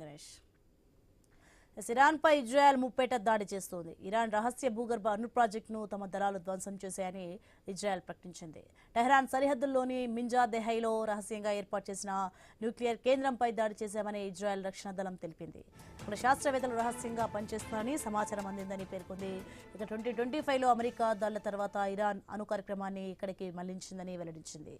Ganesh. Iran పై Israel ముప్పేట దాడి చేస్తోంది. Iran రహస్య భూగర్భ అణు ప్రాజెక్టును తమ దళాలు ధ్వంసం చేశాయని ఇజ్రాయెల్ ప్రకటించింది. టెహ్రాన్ సరిహద్దుల్లోని మింజాదెహైలో రహస్యంగా ఏర్పాటు చేసిన న్యూక్లియర్ కేంద్రంపై దాడి చేశామని ఇజ్రాయెల్ రక్షణ దళం తెలిపింది. ఇక్కడ శాస్త్రవేత్తలు రహస్యంగా పనిచేస్తున్నారని సమాచారం అందిందని పేర్కొంది. ఇక 2025లో అమెరికా దాడుల తర్వాత ఇరాన్ అణు కార్యక్రమాన్ని ఇక్కడికి మళ్లించిందని వెల్లడించింది.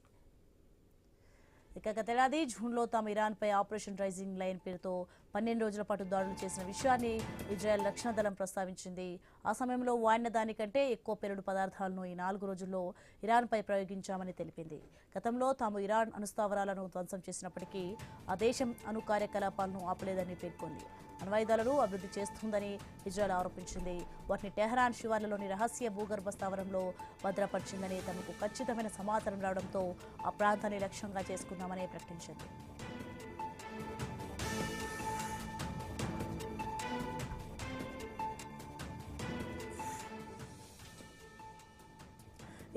ఇక గతేడాది జూన్లో తాము ఇరాన్పై ఆపరేషన్ రైజింగ్ లైన్ పేరుతో 12 రోజుల పాటు దాడులు చేసిన విషయాన్ని ఇజ్రాయెల్ రక్షణ దళం ప్రస్తావించింది. ఆ సమయంలో వాడిన దానికంటే ఎక్కువ పేలుడు పదార్థాలను ఈ 4 రోజుల్లో ఇరాన్పై ప్రయోగించామని తెలిపింది. గతంలో తాము ఇరాన్ అణుస్థావరాలను ధ్వంసం చేసినప్పటికీ ఆ దేశం అణు కార్యకలాపాలను ఆపలేదని పేర్కొంది. అణ్వాయుధాలను అభివృద్ధి చేస్తుందని ఇజ్రాయెల్ ఆరోపించింది. వాటిని టెహ్రాన్ శివార్లలోని రహస్య భూగర్భ స్థావరంలో భద్రపరిచిందని, తమకు ఖచ్చితమైన సమాచారం రావడంతో ఆ ప్రాంతాన్ని లక్ష్యంగా చేసుకున్నామని ప్రకటించింది.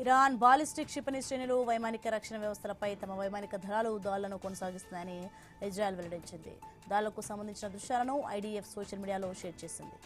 ఇరాన్ బాలిస్టిక్ క్షిపణి శ్రేణులు, వైమానిక రక్షణ వ్యవస్థలపై తమ వైమానిక దళాలు దాడులను కొనసాగిస్తున్నాయని ఇజ్రాయెల్ వెల్లడించింది. దాడులకు సంబంధించిన దృశ్యాలను ఐడీఎఫ్ సోషల్ మీడియాలో షేర్ చేసింది.